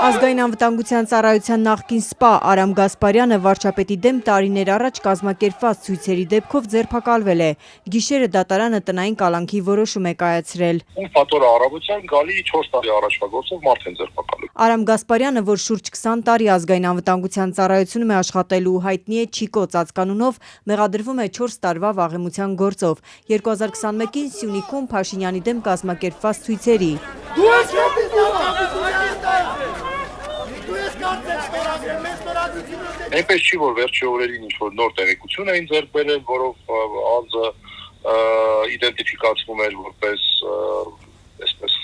Ազգային անվտանգության ծառայության նախկին սպա Արամ Գասպարյանը վարչապետի դեմ տարիներ առաջ կազմակերպված ցույցերի դեպքով ձերբակալվել է։ Գիշերը դատարանը տնային կալանքի որոշում է կայացրել։ Ֆատորը առավոտյան գալի 4 տարի առաջվա գործով մարդ են ձերբակալել։ Արամ Գասպարյանը, որ շուրջ 20 տարի ազգային անվտանգության ծառայությունում է աշխատելու, հայտնի է Չիկո ծածկանունով, մեղադրվում է 4 տարվա վաղեմության գործով 2021-ին Սյունիքում Փաշինյանի դեմ կազմակերպված ցույցերի։ Այնպես չի, որ վերջի օրերին ինչ-որ նոր տեղեկություն էին ձեռք բերել, որով անձը իդենտիֆիկացվում էր որպես այսպես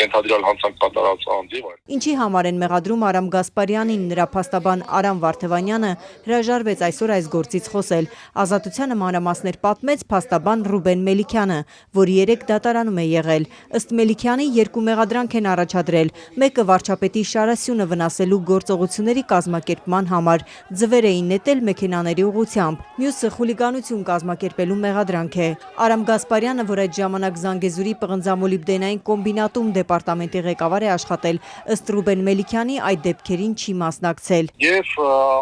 ենթադրյալ հանցանք կատարած անձի։ Ինչի համար են մեղադրում Արամ Գասպարյանին, նրա փաստաբան Արամ Վարդևանյանը հրաժարվեց այսօր այս գործից խոսել։ Ազատությանը մանրամասներ պատմեց փաստաբան Ռուբեն Մելիքյանը, որի 3 դատարանում է եղել։ Ըստ Մելիքյանի 2 մեղադրանք են առաջադրել։ Մեկը վարչապետի շարասյունը վնասելու գործողությունների կազմակերպման համար, ձվեր էին նետել մեքենաների ուղղությամբ։ Մյուսը խուլիգանություն կազմակերպելու մեղադրանք է։ Արամ Գասպարյանը, որ այդ ժամանակ Զանգեզուրի պղնձամոլիբդենային կոմբինատում դեպարտամենտի ղեկավար է աշխատել, ըստ Ռուբեն Մելիքյանի այդ դեպքերին չի մասնակցել։ Եվ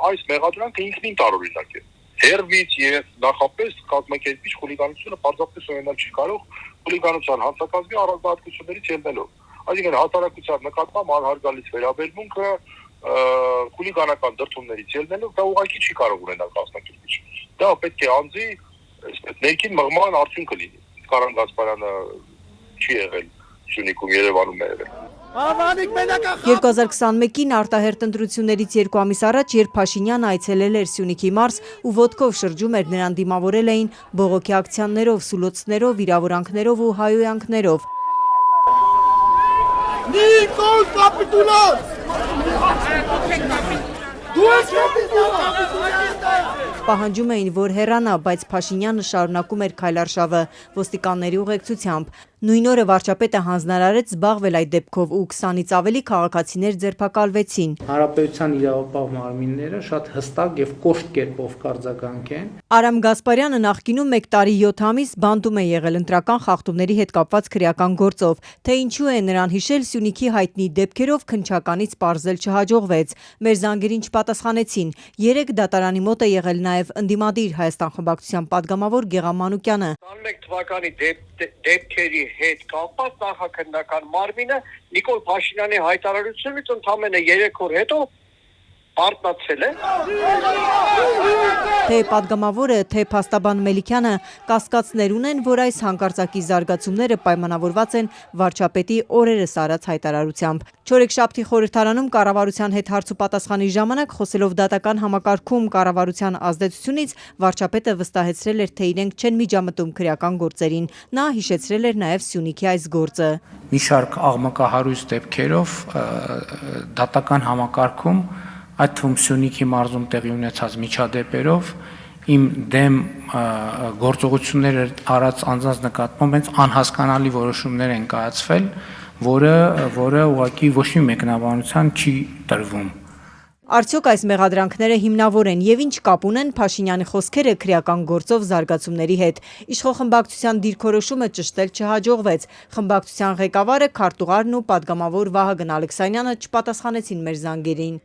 այս մեղադրանքը ինքնին տարօրինակ է։ Հերվից եւ նախապես կազմակերպիչ խուլիգանությունը պարզապես ունենալ չի կարող խուլիգանության հանցակազմի առանձնահատկություններից ելնելով։ Այսինքն հասարակության նկատմամբ անհարգալից վերաբերմունքը խուլիգանական դրդումներից ելնելով դա ուղղակի չի կարող ունենալ կազմակերպիչ։ Դա պետք է անձի ներքին մղման արդյունքը լինի։ Արամ Գասպարյանը չի եղել Սյունիքում, Երևանում է եղել։ 2021-ին արտահերտ ընտրություններից 2 ամիս առաջ, երբ Փաշինյանը այցելել էր Սյունիքի մարզ ու ոտքով շրջում էր, նրան դիմավորել էին բողոքի ակցիաներով, սուլոցներով, վիրավորանքներով ու հայհոյանքներով։ Նիկոլ կապիտուլոս! Պահանջում էին, որ հեռանա, բայց Փաշինյանը շարունակում էր քայլարշավը ոստիկանների ուղեկցությամբ։ Նույն օրը վարչապետը հանձնարարեց զբաղվել այդ դեպքով ու 20-ից ավելի քաղաքացիներ ձերբակալվեցին։ Հանրապետության իրավապահ մարմինները շատ հստակ եւ կոշտ կերպով կարձագանք են։ Արամ Գասպարյանը նախկինում 1 տարի 7 ամիս բանտում է եղել ընտրական խախտումների հետ կապված քրեական գործով, թե ինչու է նրան հիշել Սյունիքի հայտնի դեպքերով քննչականից պարզել չհաջողվեց։ Մեր զանգերին չպատասխանեցին։ 3 դատարանի մոտ է եղել նաև ընդդիմադիր Հայաստան խմբակցության падգամավոր Գեղամ Մանուկյանը։ 21 թվականի դեպքերի հետ կապված նախաքննական մարմինը Նիկոլ Փաշինյանի հայտարարությունից ընդամենը 3 օր հետո արտնացել է։ Թե падգամավորը, թե փաստաբան Մելիքյանը կասկածներ ունեն, որ այս հանկարծակի զարգացումները պայմանավորված են վարչապետի օրերս արած հայտարարությամբ։ Չորեքշաբթի խորհրդարանում կառավարության հետ հարցուպատասխանի ժամանակ խոսելով դատական համակարգում կառավարության ազդեցությունից վարչապետը վստահեցրել էր, թե իրենք չեն միջամտում քրեական գործերին։ Նա հիշեցրել էր նաև Սյունիքի այս գործը։ Մի շարք աղմկահարույց դեպքերով դատական համակարգում, այդ թվում Սյունիքի մարզում տեղի ունեցած միջադեպերով իմ դեմ գործողություններ արած անձանց նկատմամբ հենց անհասկանալի որոշումներ են կայացվել, որը ուղղակի ոչ մի մեկնաբանության չի տրվում։ Արդյոք այս մեղադրանքները հիմնավոր են եւ ինչ կապ ունեն Փաշինյանի խոսքերը քրեական գործով զարգացումների հետ։ Իշխող խմբակցության դիրքորոշումը ճշտել չհաջողվեց։ Խմբակցության ղեկավարը, քարտուղարն ու падգամավոր Վահագն Ալեքսանյանը չպատասխանեցին մեր զանգերին։